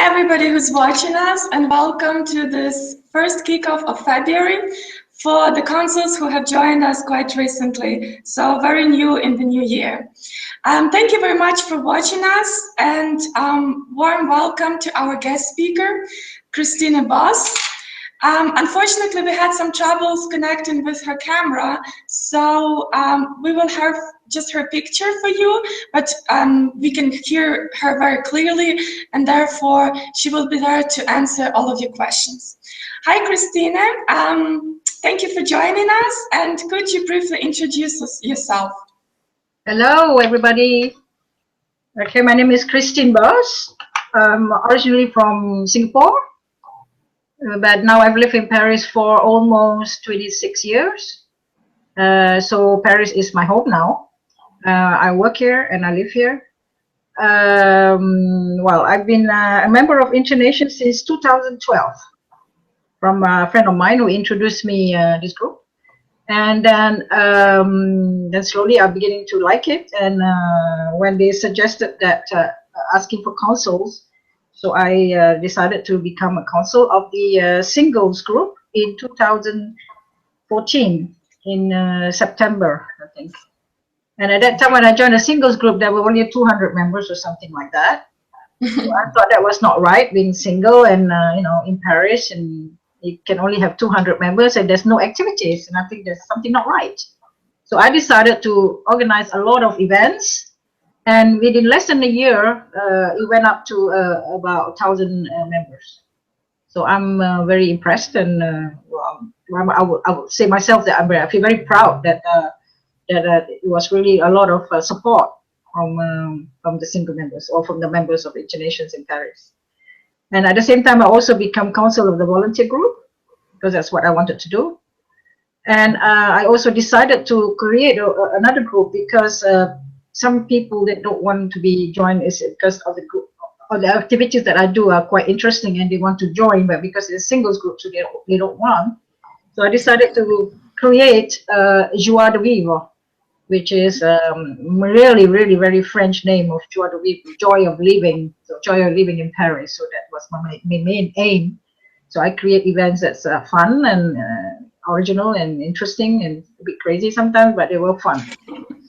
everybody who's watching us, and welcome to this first kickoff of February for the consuls who have joined us quite recently, so very new in the new year. Thank you very much for watching us, and warm welcome to our guest speaker, Chrtistine. Unfortunately, we had some troubles connecting with her camera, so we will have just her picture for you, but we can hear her very clearly, and therefore she will be there to answer all of your questions. Hi, Chrtistine. Thank you for joining us, and could you briefly introduce yourself? Hello, everybody. Okay, my name is Chrtistine. I'm originally from Singapore, but now I've lived in Paris for almost 26 years. So Paris is my home now. I work here and I live here. Well, I've been a member of InterNations since 2012 from a friend of mine who introduced me this group. And then slowly I'm beginning to like it. And when they suggested that asking for consuls, so I decided to become a consul of the singles group in 2014 in September, I think. And at that time when I joined the singles group, there were only 200 members or something like that. So I thought that was not right, being single and in Paris, and you can only have 200 members and there's no activities, and I think there's something not right. So I decided to organize a lot of events, and within less than a year, it went up to about 1,000 members. So I'm very impressed, and well, I would say myself that I feel very proud that it was really a lot of support from the single members or from the members of InterNations in Paris. And at the same time, I also become consul of the volunteer group because that's what I wanted to do. And I also decided to create another group because some people that don't want to be joined is because of the group or the activities that I do are quite interesting and they want to join, but because it's a singles group, so they don't want. So I decided to create Joie de Vivre, which is really, really very French name of joie de vivre, joy of living, so joy of living in Paris. So that was my main aim. So I create events that's fun and original and interesting and a bit crazy sometimes, but they were fun.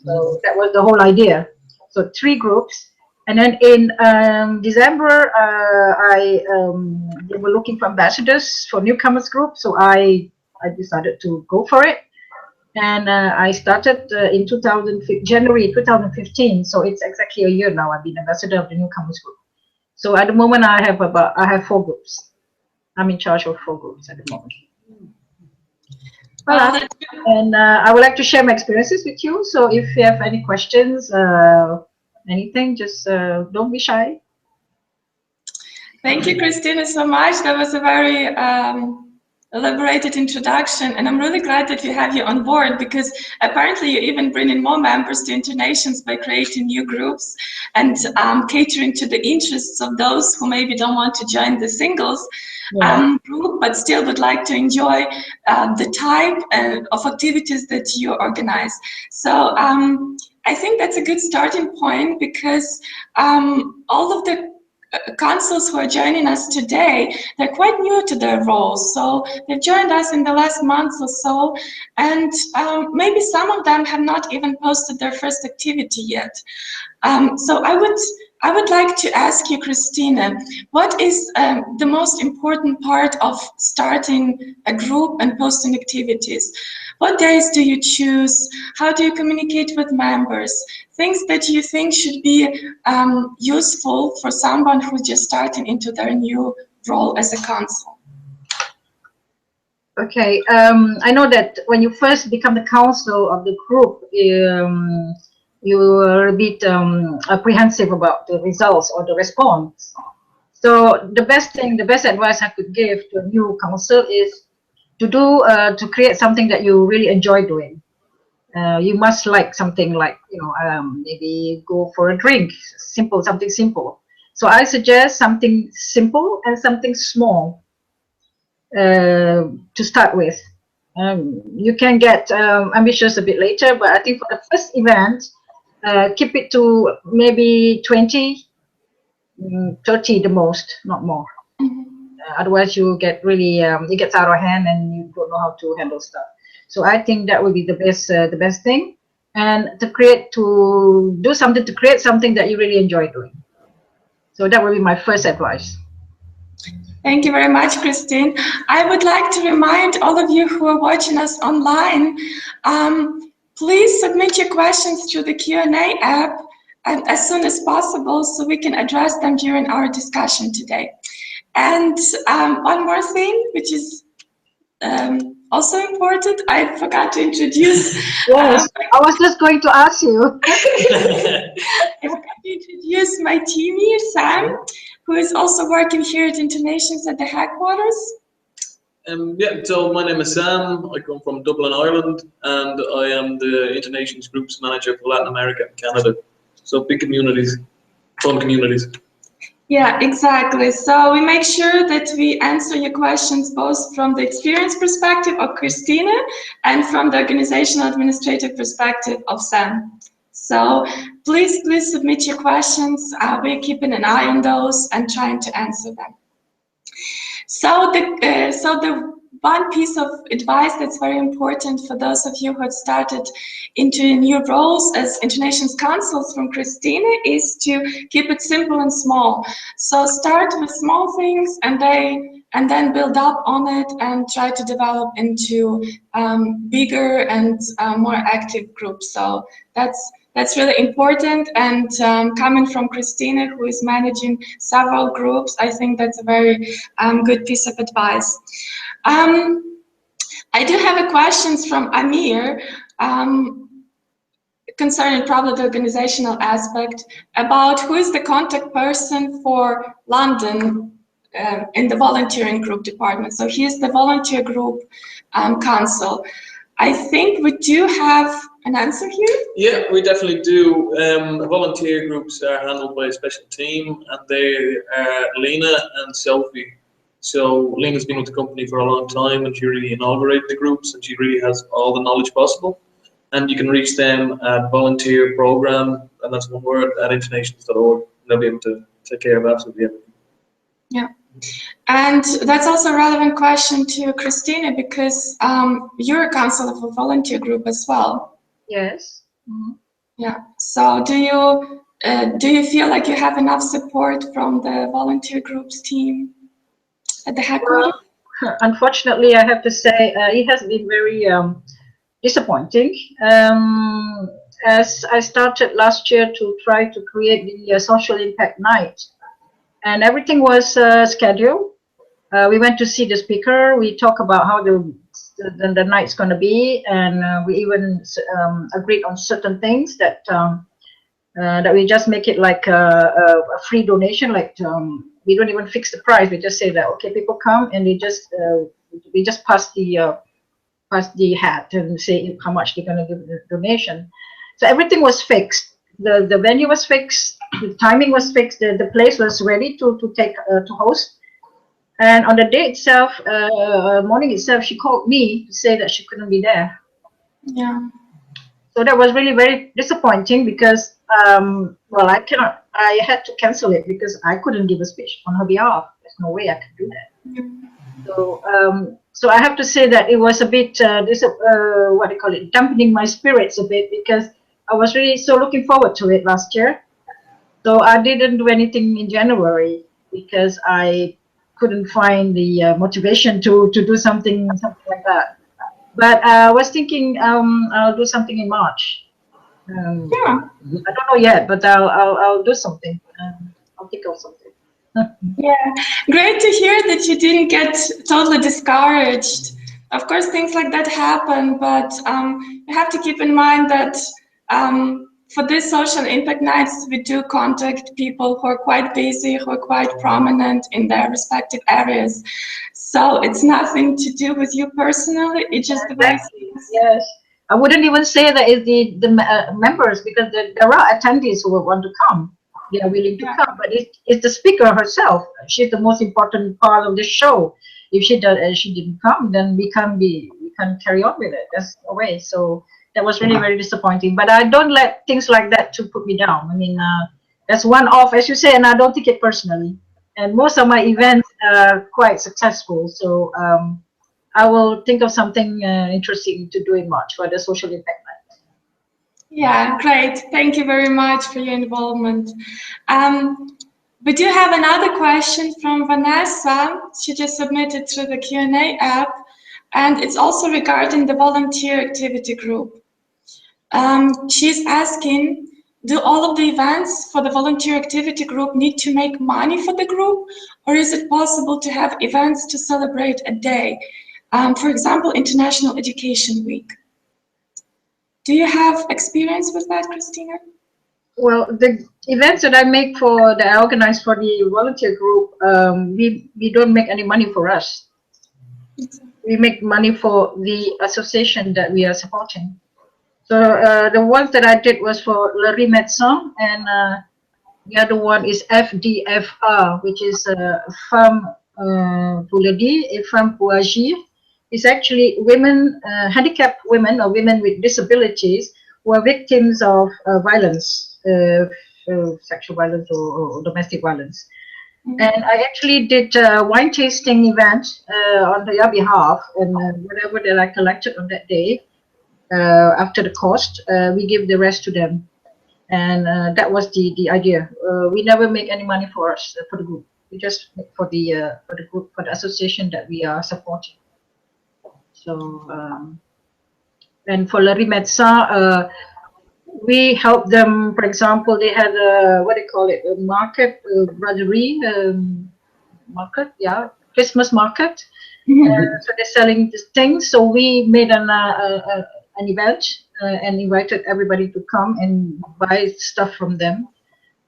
So that was the whole idea. So 3 groups. And then in December, they were looking for ambassadors for newcomers group. So I decided to go for it. And I started in January 2015, so it's exactly a year now. I've been ambassador of the newcomers group. So at the moment, I have 4 groups. I'm in charge of 4 groups at the moment. Voilà. And I would like to share my experiences with you. So if you have any questions, anything, just don't be shy. Thank you, Chrtistine, so much. That was a very elaborated introduction, and I'm really glad that we have you on board, because apparently you even bring in more members to InterNations by creating new groups and catering to the interests of those who maybe don't want to join the singles group, but still would like to enjoy the type of activities that you organize. So I think that's a good starting point, because all of the consuls who are joining us today, they're quite new to their roles. So they've joined us in the last month or so, and maybe some of them have not even posted their first activity yet. So I would like to ask you, Chrtistine, what is the most important part of starting a group and posting activities? What days do you choose? How do you communicate with members? Things that you think should be useful for someone who's just starting into their new role as a consul. Okay, I know that when you first become the consul of the group, you are a bit apprehensive about the results or the response. So the best advice I could give to a new consul is to create something that you really enjoy doing. You must like something like, maybe go for a drink, something simple. So I suggest something simple and something small to start with. You can get ambitious a bit later, but I think for the first event, keep it to maybe 20 30 the most, not more. Otherwise, you get really it gets out of hand and you don't know how to handle stuff. So I think that would be the best thing, and to create something that you really enjoy doing. So that would be my first advice. Thank you very much, Christine. I would like to remind all of you who are watching us online, please submit your questions through the Q&A app as soon as possible so we can address them during our discussion today. And one more thing, which is also important, I forgot to introduce. Yes, I was just going to ask you. I forgot to introduce my team here, Sam, who is also working here at InterNations at the headquarters. Yeah, so my name is Sam. I come from Dublin, Ireland, and I am the InterNations Groups Manager for Latin America and Canada. So big communities, fun communities. Yeah, exactly. So we make sure that we answer your questions both from the experience perspective of Christina and from the organizational administrative perspective of Sam. So please submit your questions. We're keeping an eye on those and trying to answer them. So the one piece of advice that's very important for those of you who have started into new roles as InterNations Consuls from Chrtistine is to keep it simple and small. So start with small things and then build up on it and try to develop into bigger and more active groups. So that's really important, and coming from Chrtistine, who is managing several groups, I think that's a very good piece of advice. I do have a questions from Amir concerning probably the organizational aspect about who is the contact person for London in the volunteering group department. So he is the volunteer group consul. I think we do have an answer here. Yeah, we definitely do. Volunteer groups are handled by a special team, and they are Lena and Sophie. So Lena's been with the company for a long time, and she really inaugurated the groups, and she really has all the knowledge possible. And you can reach them at volunteer program, and that's one word, at internations.org. They'll be able to take care of absolutely everything. Yeah. And that's also a relevant question to Christina, because you're a counsel of a volunteer group as well. Yes. Mm-hmm. Yeah. So do you feel like you have enough support from the volunteer groups team at the headquarters? Well, unfortunately, I have to say it has been very disappointing. As I started last year to try to create the social impact night, and everything was scheduled. We went to see the speaker. We talked about how the night's going to be, and we even agreed on certain things that we just make it like a free donation. Like we don't even fix the price. We just say that okay, people come and we just pass the hat and say how much they're going to give the donation. So everything was fixed. The venue was fixed. The timing was fixed. The place was ready to host. And on the day itself, morning itself, she called me to say that she couldn't be there. Yeah. So that was really very disappointing because, well, I had to cancel it because I couldn't give a speech on her behalf. There's no way I could do that. Yeah. So I have to say that it was a bit, what do you call it, dampening my spirits a bit, because I was really so looking forward to it last year. So I didn't do anything in January because I couldn't find the motivation to do something like that. But I was thinking I'll do something in March. Yeah. I don't know yet, but I'll do something. I'll think of something. Yeah, great to hear that you didn't get totally discouraged. Of course, things like that happen, but you have to keep in mind that for these social impact nights, we do contact people who are quite busy, who are quite prominent in their respective areas. So it's nothing to do with you personally. It's just the way. Yes, I wouldn't even say that it's the members, because there are attendees who will want to come. They are willing to come, but it's the speaker herself. She's the most important part of the show. If she didn't come, then we can't carry on with it. That's the way. So that was really very disappointing. But I don't let things like that to put me down. I mean, That's one-off, as you say, and I don't take it personally. And most of my events are quite successful, so I will think of something interesting to do in March for the social impact. Yeah, great. Thank you very much for your involvement. We do have another question from Vanessa. She just submitted through the Q&A app, and it's also regarding the volunteer activity group. She's asking, do all of the events for the volunteer activity group need to make money for the group, or is it possible to have events to celebrate a day? For example, International Education Week. Do you have experience with that, Christina? Well, the events that I make that I organize for the volunteer group, we don't make any money for us. We make money for the association that we are supporting. So the ones that I did was for Le Riz Médecin, and the other one is FDFR, which is Femme pour le dire et Femme pour agir. It's actually women, handicapped women or women with disabilities who are victims of violence, sexual violence or domestic violence. And I actually did a wine tasting event on their behalf, and whatever that I collected on that day, after the cost, we give the rest to them. And that was the idea. We never make any money for us, for the group. We just make for the group, for the association that we are supporting. So, and for Le Riz Médecin, we help them. For example, they had what do you call it? A market, braderie market, yeah, Christmas market. So they're selling these things. So we made an event and invited everybody to come and buy stuff from them.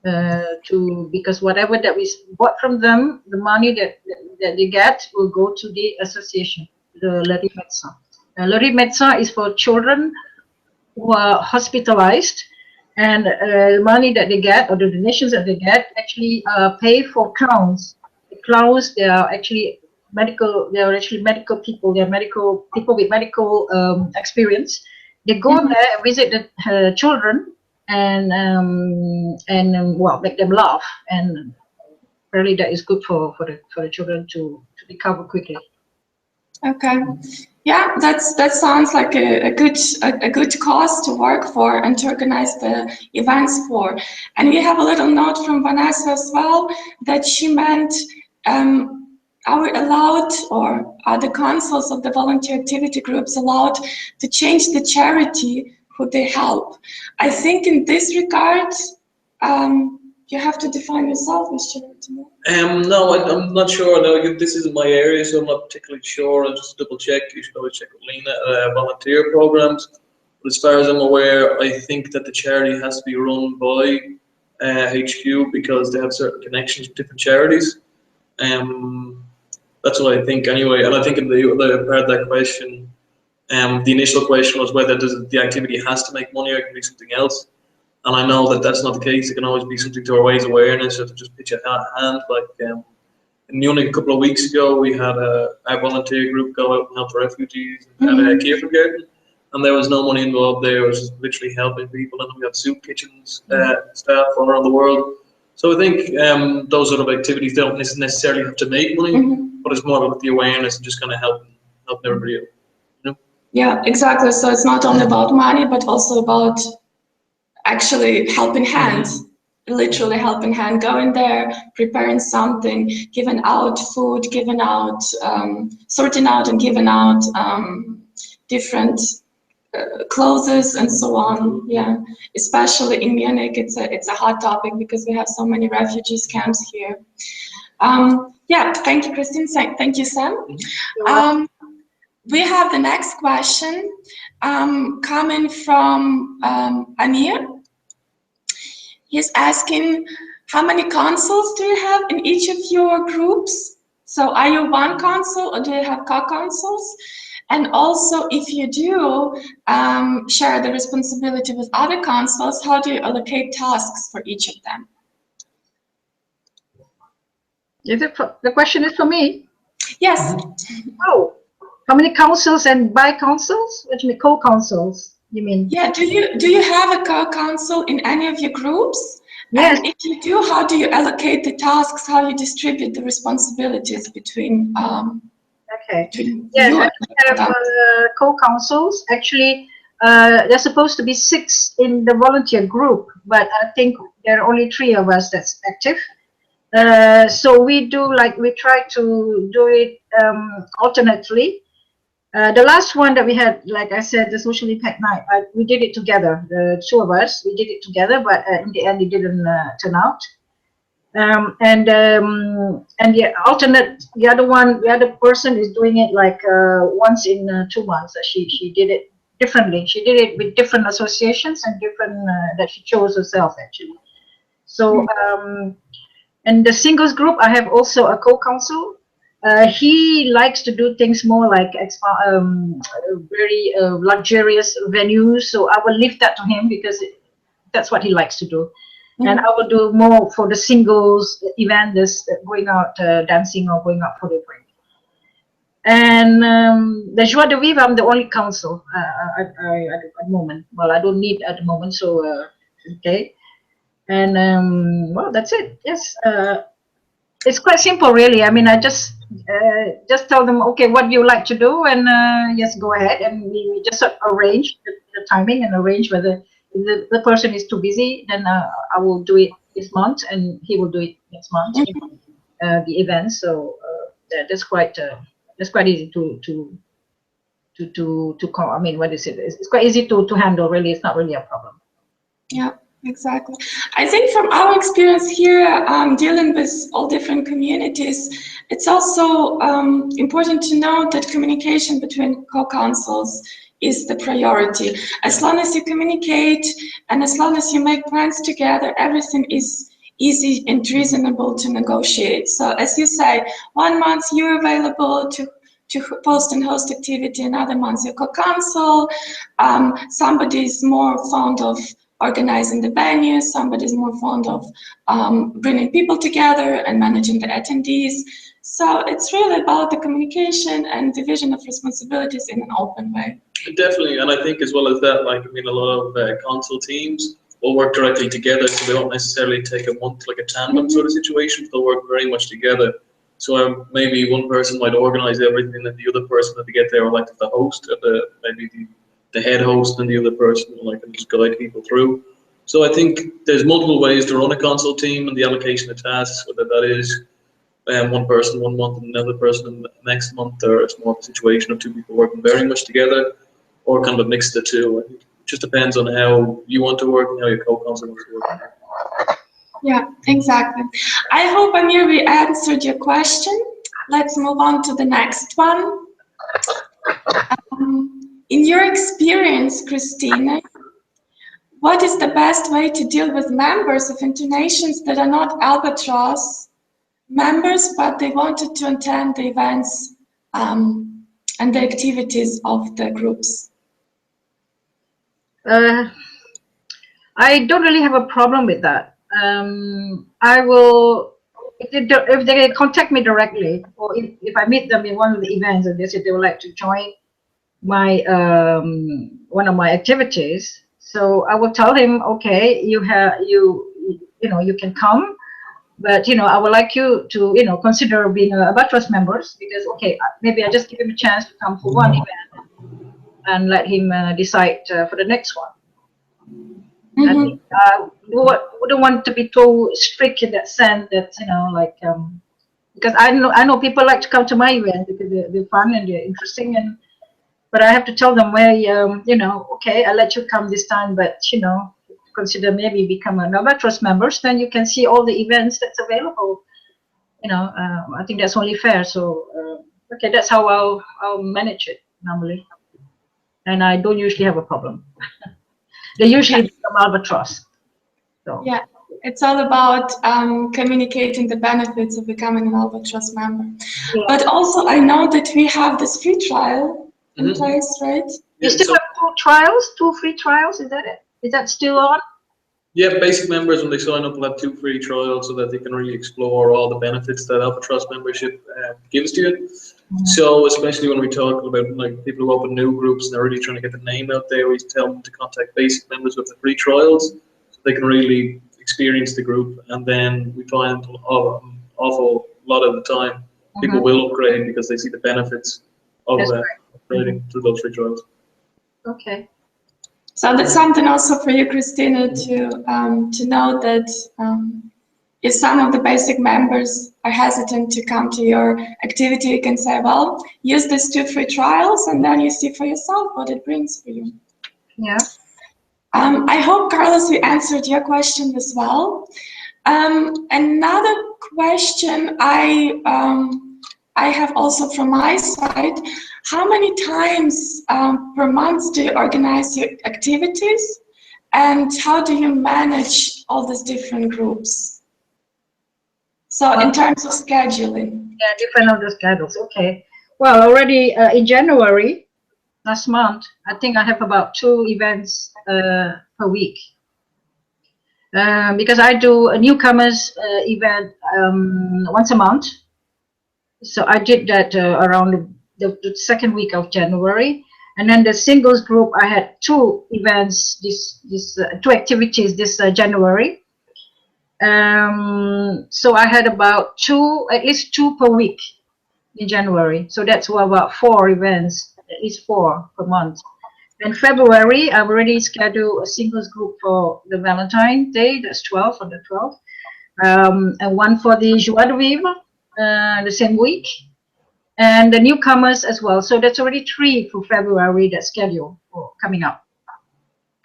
Because whatever that we bought from them, the money that they get will go to the association, the Le Riz Médecin. Le Riz Médecin is for children who are hospitalized, and the money that they get, or the donations that they get, actually pay for clowns. The clowns, they are actually medical. They are actually medical people. They are medical people with medical experience. They go there and visit the children and well, make them laugh, and really that is good for the children to recover quickly. Okay, yeah, that sounds like a good cause to work for and to organize the events for. And we have a little note from Vanessa as well that she meant are we allowed, or are the consuls of the volunteer activity groups allowed to change the charity who they help? I think in this regard, you have to define yourself, Mr. No, I'm not sure. No, this isn't my area, so I'm not particularly sure. I'll just double check. You should always check with Lena, volunteer programs. But as far as I'm aware, I think that the charity has to be run by HQ because they have certain connections with different charities. That's what I think anyway. And I think in the other part of that question, the initial question was whether the activity has to make money or it can be something else. And I know that that's not the case. It can always be something to raise awareness or to just pitch a hand. Like in Munich a couple of weeks ago, we had our volunteer group go out and help the refugees at a kindergarten. And there was no money involved there. It was just literally helping people. And we have soup kitchens staff all around the world. So I think those sort of activities don't necessarily have to make money, but it's more about the awareness and just kind of helping everybody out. You know? Yeah, exactly. So it's not only about money, but also about actually helping hands, literally helping hand, going there, preparing something, giving out food, giving out, sorting out and giving out different clothes and so on. Yeah, especially in Munich, it's a hot topic because we have so many refugees camps here. Yeah, thank you, Christine. Thank you, Sam. We have the next question coming from Amir. He's asking, how many consuls do you have in each of your groups? So are you one consul or do you have co-consuls? And also, if you do share the responsibility with other consuls, how do you allocate tasks for each of them? The question is for me? Yes. Oh, how many consuls and by-consuls? What do you mean, co-consuls? You mean? Yeah, do you have a co-consul in any of your groups? Yes. And if you do, how do you allocate the tasks? How you distribute the responsibilities between? Okay. Between Yes, you and we have co-consuls. Actually, there's supposed to be 6 in the volunteer group, but I think there are only 3 of us that's active. So we try to do it alternately. The last one that we had, like I said, the social impact night, we did it together. The 2 of us, we did it together, but in the end, it didn't turn out. And the alternate, the other person is doing it like once in 2 months. She did it differently. She did it with different associations and different that she chose herself actually. So and the singles group, I have also a co-consul. He likes to do things more like very luxurious venues. So I will leave that to him because that's what he likes to do. And I will do more for the singles event, this going out dancing or going out for the drink. And the joie de vivre, I'm the only council at the moment. Well, I don't need at the moment, so okay. And well, that's it. Yes, it's quite simple, really. I mean, I just tell them, okay, what do you like to do, and yes, go ahead, and we just arrange the timing and arrange whether. If the person is too busy, then I will do it this month, and he will do it next month. The event, so that's quite easy to call. I mean, what is it? It's quite easy to handle. Really, it's not really a problem. Yeah, exactly. I think from our experience here, dealing with all different communities, it's also important to know that communication between co-consuls is the priority. As long as you communicate and as long as you make plans together, everything is easy and reasonable to negotiate. So as you say, 1 month you're available to post and host activity, another month you're co-consul, somebody is more fond of organizing the venue, somebody is more fond of bringing people together and managing the attendees. So it's really about the communication and division of responsibilities in an open way. Definitely, and I think as well as that, like, I mean, a lot of consul teams will work directly together, so they don't necessarily take a month, like a tandem sort of situation. They'll work very much together. So maybe one person might organize everything, and the other person, that they get there, like the host, maybe the head host, and the other person like can just guide people through. So I think there's multiple ways to run a consul team, and the allocation of tasks, whether that is one person 1 month and another person next month, or it's more of a situation of 2 people working very much together, or kind of a mix of the 2. It just depends on how you want to work and how your co-consul wants to work. Yeah, exactly. I hope, Amir, we answered your question. Let's move on to the next one. In your experience, Chrtistine, what is the best way to deal with members of InterNations that are not Albatross members, but they wanted to attend the events and the activities of the groups? I don't really have a problem with that. I will, if they contact me directly, or if I meet them in one of the events and they say they would like to join my one of my activities, so I will tell him, okay, you can come, but I would like you to consider being a Albatross members, because okay, maybe I just give him a chance to come for one event and let him decide for the next one. I wouldn't want to be too strict in that sense that because I know people like to come to my event because they're fun and they're interesting, but I have to tell them, well, okay, I'll let you come this time, but consider maybe become an Albatross members, then you can see all the events that's available. I think that's only fair. So okay, that's how I'll manage it normally, and I don't usually have a problem. They usually become Albatross. So. Yeah, it's all about communicating the benefits of becoming an Albatross member. Yeah. But also, I know that we have this free trial in place, right? You still have 2 free trials, is that it? Is that still on? Yeah, basic members, when they sign up, will have 2 free trials so that they can really explore all the benefits that Albatross membership gives to you. So especially when we talk about like people who open new groups and they're really trying to get the name out there, we tell them to contact basic members with the free trials so they can really experience the group, and then we find an awful lot of the time people will upgrade because they see the benefits of upgrading through those free trials. Okay. So that's something also for you, Chrtistine, to know that if some of the basic members are hesitant to come to your activity, you can say, well, use these 2 free trials, and then you see for yourself what it brings for you. Yeah. I hope, Carlos, we answered your question as well. Another question I have also from my side, how many times per month do you organize your activities, and how do you manage all these different groups? So in terms of scheduling. Yeah, different of the schedules. Okay. Well, already in January, last month, I think I have about 2 events per week. Because I do a newcomers event once a month. So I did that around the 2nd week of January. And then the singles group, I had 2 events, 2 activities this January. So I had about at least 2 per week in January. So that's about 4 events, at least 4 per month. In February, I've already scheduled a singles group for the Valentine's Day, that's 12 on the 12th, and one for the Joie de Vivre the same week, and the newcomers as well. So that's already 3 for February that's scheduled for coming up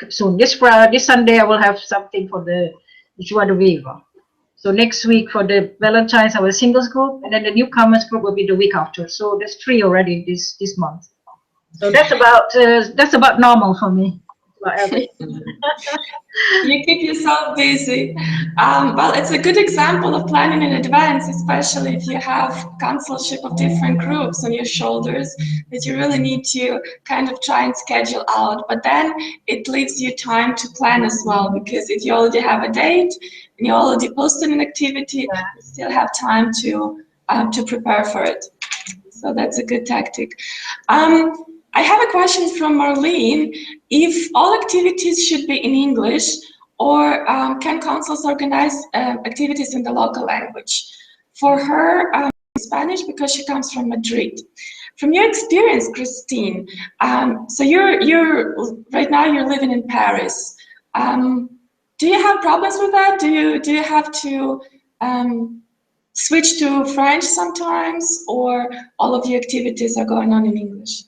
soon. This Sunday, I will have something for the Joie de Vivre. So next week for the Valentine's, I have a singles group, and then the newcomers group will be the week after. So there's 3 already this month. So that's about normal for me. You keep yourself busy. Well, it's a good example of planning in advance, especially if you have consulship of different groups on your shoulders, that you really need to kind of try and schedule out. But then it leaves you time to plan as well, because if you already have a date and you already posted an activity, you still have time to prepare for it. So that's a good tactic. I have a question from Marlene. If all activities should be in English, or can consuls organize activities in the local language? For her, Spanish, because she comes from Madrid. From your experience, Chrtistine, so you're right now you're living in Paris. Do you have problems with that? Do you have to switch to French sometimes, or all of your activities are going on in English?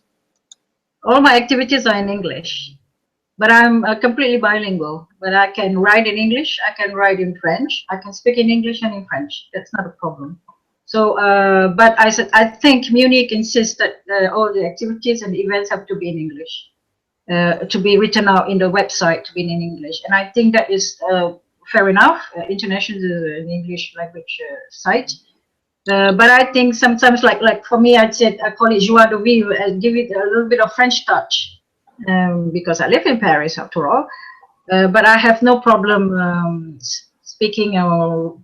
All my activities are in English, but I'm completely bilingual. But I can write in English, I can write in French, I can speak in English and in French. That's not a problem. So, but I think Munich insists that all the activities and the events have to be in English, to be written out in the website, to be in English. And I think that is fair enough. InterNations is an English language site. But I think sometimes, like for me, I call it Joie de Vivre and give it a little bit of French touch, because I live in Paris after all. But I have no problem speaking or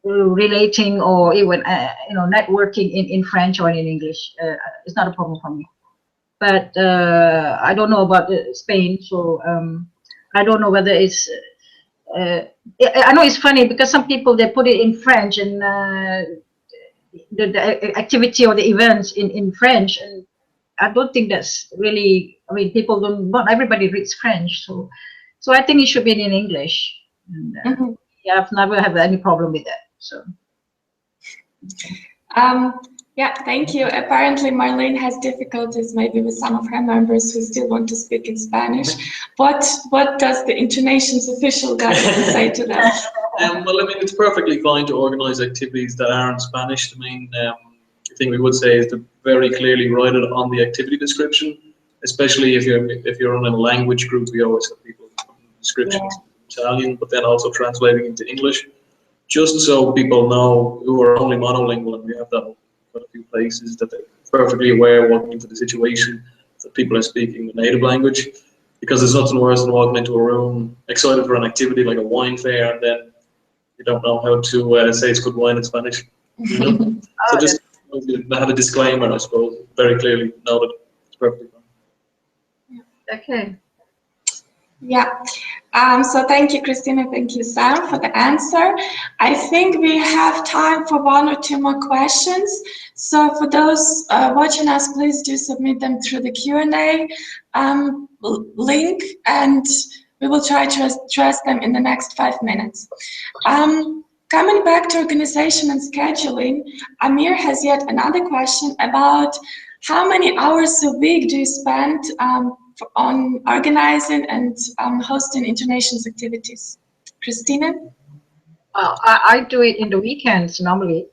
relating or even networking in French or in English. It's not a problem for me. But I don't know about Spain, so I don't know whether it's. I know it's funny because some people they put it in French and. The activity or the events in French, and I don't think that's really. I mean, people not everybody reads French, so I think it should be in English. And, yeah, I've never had any problem with that. So. Yeah, thank you. Apparently, Marlene has difficulties maybe with some of her members who still want to speak in Spanish. What does the InterNations official guidance say to them? Well, I mean, it's perfectly fine to organise activities that are in Spanish. I mean, the thing we would say is to very clearly write it on the activity description, especially if you're on a language group. We always have people descriptions in Italian, but then also translating into English, just so people know who are only monolingual, and we have that quite a few places that they're perfectly aware walking into the situation that people are speaking the native language, because there's nothing worse than walking into a room excited for an activity like a wine fair and then you don't know how to say it's good wine in Spanish. You know? So just have a disclaimer, I suppose, very clearly noted. It's perfectly fine. Okay. Yeah. So thank you, Christina. Thank you, Sam, for the answer. I think we have time for 1 or 2 more questions. So for those watching us, please do submit them through the Q&A link, and we will try to address them in the next 5 minutes. Coming back to organization and scheduling, Amir has yet another question about how many hours a week do you spend on organizing and hosting InterNations activities? Christina? I do it in the weekends normally.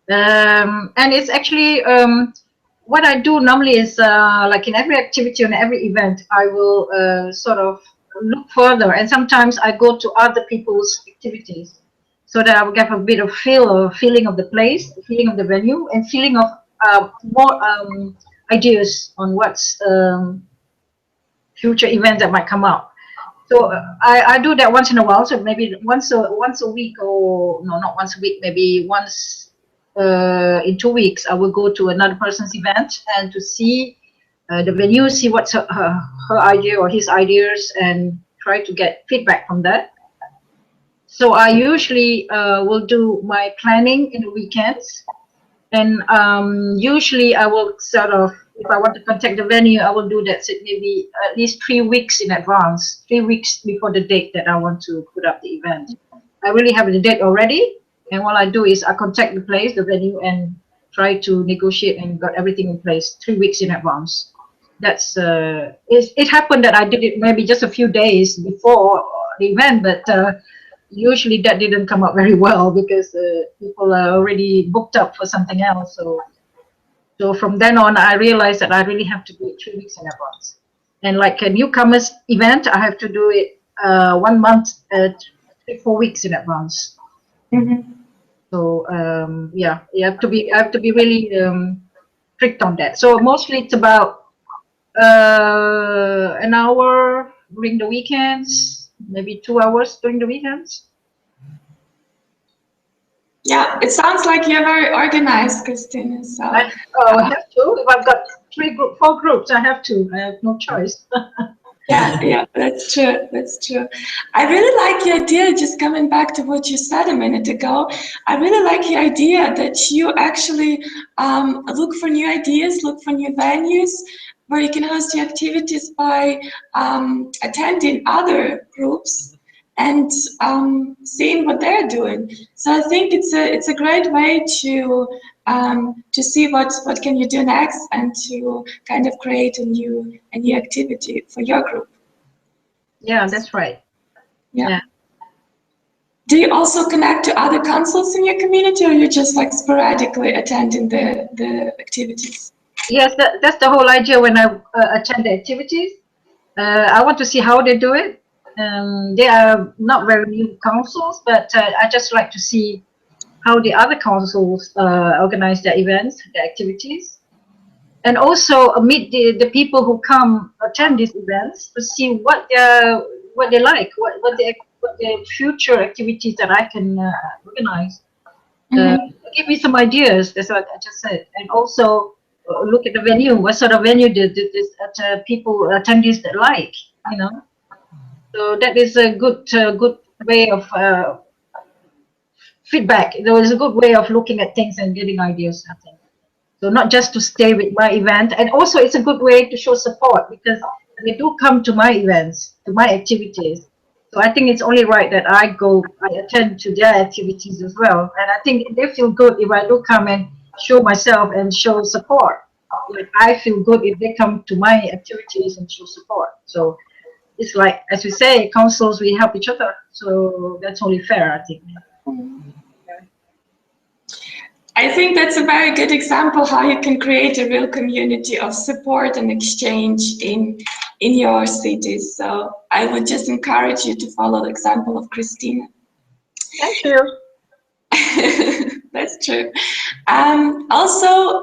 And it's actually, what I do normally is like in every activity and every event, I will sort of look further, and sometimes I go to other people's activities so that I will get a bit of feeling of the place, the feeling of the venue, and feeling of more ideas on what's future events that might come out. So I do that once in a while. So maybe once a week, or no, not once a week, maybe once in 2 weeks, I will go to another person's event and to see the venue, see what's her idea or his ideas, and try to get feedback from that. So I usually will do my planning in the weekends, and usually I will sort of, if I want to contact the venue, I will do that maybe at least 3 weeks in advance, 3 weeks before the date that I want to put up the event. I really have the date already, and what I do is I contact the place, the venue, and try to negotiate and got everything in place 3 weeks in advance. That's it happened that I did it maybe just a few days before the event, but usually that didn't come out very well because people are already booked up for something else. So from then on, I realized that I really have to do it 3 weeks in advance. And like a newcomers event, I have to do it 1 month, 3-4 weeks in advance. Mm-hmm. So yeah, I have to be really strict on that. So mostly it's about an hour during the weekends, maybe 2 hours during the weekends. Yeah, it sounds like you're very organized, Christina. So I have to. If I've got 4 groups, I have to. I have no choice. yeah, that's true. That's true. I really like the idea, just coming back to what you said a minute ago, I really like the idea that you actually look for new ideas, look for new venues where you can host your activities by attending other groups and seeing what they're doing. So I think it's a great way to see what can you do next and to kind of create a new activity for your group. Yeah, that's right. Yeah. Do you also connect to other consuls in your community, or you just like sporadically attending the activities? Yes, that's the whole idea when I attend the activities. I want to see how they do it. They are not very new consuls, but I just like to see how the other consuls organize their events, their activities, and also meet the people who come attend these events to see what they like, what their future activities that I can organize. Give me some ideas. That's what I just said, and also look at the venue. What sort of venue people attendees that like, you know. So that is a good way of feedback. It was a good way of looking at things and getting ideas, I think. So not just to stay with my event, and also it's a good way to show support because they do come to my events, to my activities. So I think it's only right that I attend to their activities as well. And I think they feel good if I do come and show myself and show support. Like I feel good if they come to my activities and show support. So it's like, as we say, consuls, we help each other. So that's only fair, I think. I think that's a very good example how you can create a real community of support and exchange in your cities. So I would just encourage you to follow the example of Christina. Thank you. That's true. Also,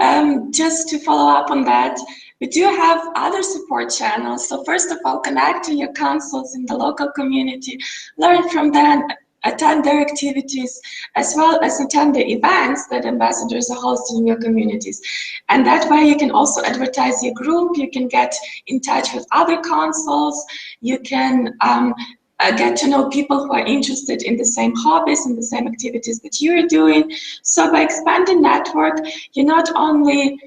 just to follow up on that, we do have other support channels. So first of all, connect to your consuls in the local community, learn from them, attend their activities, as well as attend the events that ambassadors are hosting in your communities. And that way you can also advertise your group, you can get in touch with other consuls, you can get to know people who are interested in the same hobbies and the same activities that you are doing. So by expanding network, you not only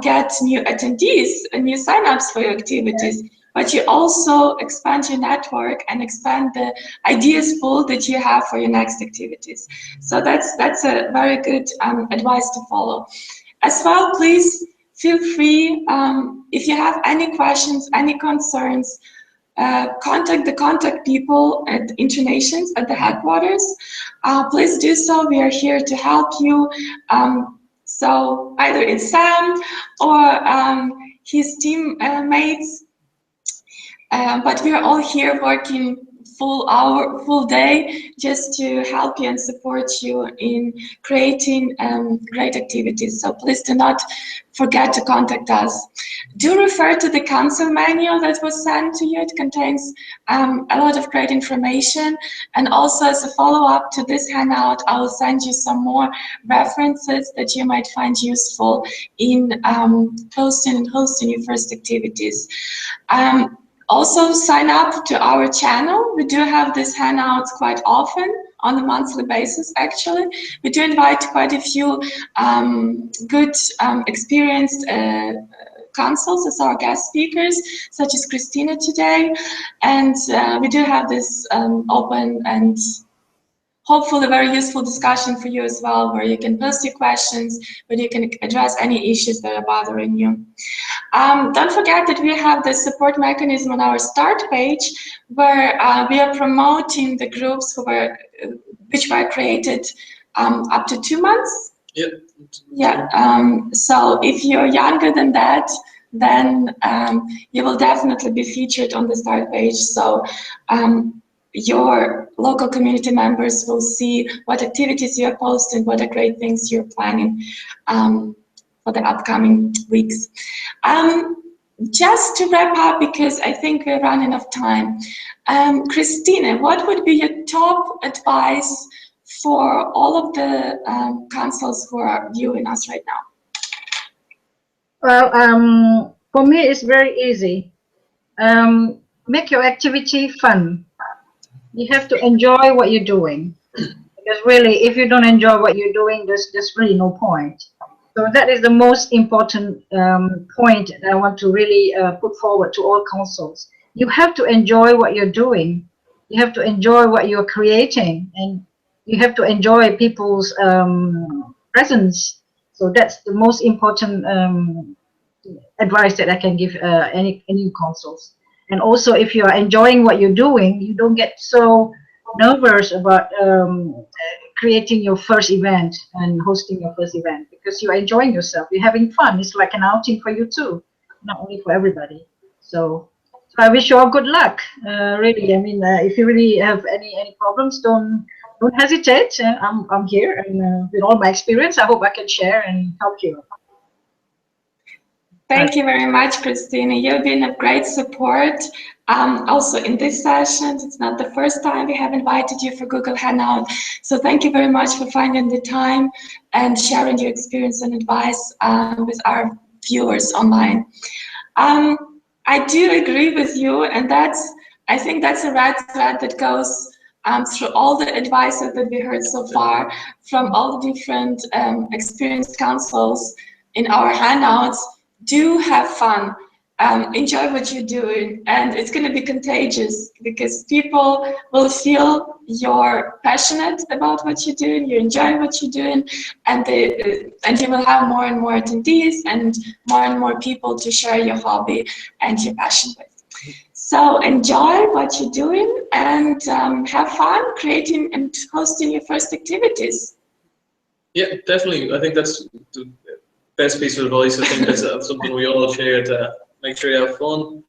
get new attendees and new signups for your activities, but you also expand your network and expand the ideas pool that you have for your next activities. So that's a very good advice to follow. As well, please feel free, if you have any questions, any concerns, contact the contact people at InterNations at the headquarters. Please do so. We are here to help you. So either it's Sam or his teammates, but we are all here working full day just to help you and support you in creating great activities. So please do not forget to contact us. Do refer to the Consul manual that was sent to you. It contains a lot of great information. And also as a follow-up to this Hangout, I will send you some more references that you might find useful in hosting your first activities. Also sign up to our channel. We do have these Hangouts quite often on a monthly basis, actually. We do invite quite a few good, experienced consuls as our guest speakers, such as Chrtistine today. And we do have this open and hopefully very useful discussion for you as well, where you can post your questions, where you can address any issues that are bothering you. Don't forget that we have the support mechanism on our start page, where we are promoting the groups which were created up to 2 months. Yep. Yeah. So if you're younger than that, then you will definitely be featured on the start page. So your local community members will see what activities you're posting, what are great things you're planning for the upcoming weeks. Just to wrap up, because I think we're running out of time, Chrtistine, what would be your top advice for all of the consuls who are viewing us right now? Well, for me, it's very easy. Make your activity fun. You have to enjoy what you're doing. Because really, if you don't enjoy what you're doing, there's really no point. So that is the most important point that I want to really put forward to all consuls. You have to enjoy what you're doing. You have to enjoy what you're creating, and you have to enjoy people's presence. So that's the most important advice that I can give any consuls. And also, if you are enjoying what you're doing, you don't get so nervous about creating your first event and hosting your first event, because you're enjoying yourself, you're having fun. It's like an outing for you too, not only for everybody. So I wish you all good luck. Really, I mean, if you really have any problems, don't hesitate. I'm here, and with all my experience, I hope I can share and help you. Thank you very much, Chrtistine. You've been a great support. Also in this session, it's not the first time we have invited you for Google Hangout. So thank you very much for finding the time and sharing your experience and advice with our viewers online. I do agree with you, and I think that's a red thread that goes through all the advices that we heard so far from all the different experienced consuls in our Hangouts. Do have fun, enjoy what you're doing, and it's going to be contagious, because people will feel you're passionate about what you're doing, you enjoy what you're doing, and you will have more and more attendees and more people to share your hobby and your passion with. So enjoy what you're doing, and have fun creating and hosting your first activities. Yeah, definitely. I think that's the best piece of advice. I think that's something we all share, to make sure you have fun.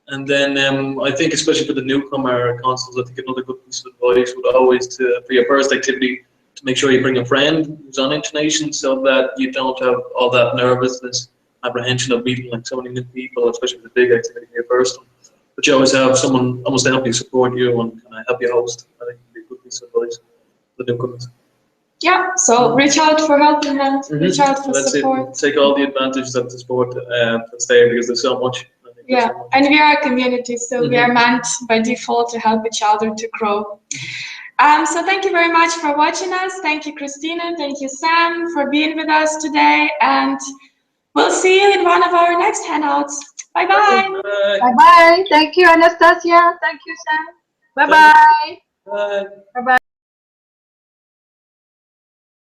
And then I think, especially for the newcomer consuls, I think another good piece of advice would always for your first activity, to make sure you bring a friend who's on InterNations, so that you don't have all that nervousness, apprehension of meeting like so many new people, especially with a big activity for your first one. But you always have someone almost to help you, support you, and kind of help you host. I think it'd be a good piece of advice for the newcomers. Yeah, so reach out for help and reach out for support. Take all the advantages of the support that's there, because there's so much. I think Yeah, and we are a community, so we are meant by default to help each other to grow. So thank you very much for watching us. Thank you, Chrtistine. Thank you, Sam, for being with us today. And we'll see you in one of our next Hangouts. Bye-bye. Bye-bye. Thank you, Anastasia. Thank you, Sam. Bye-bye. Bye. Bye-bye.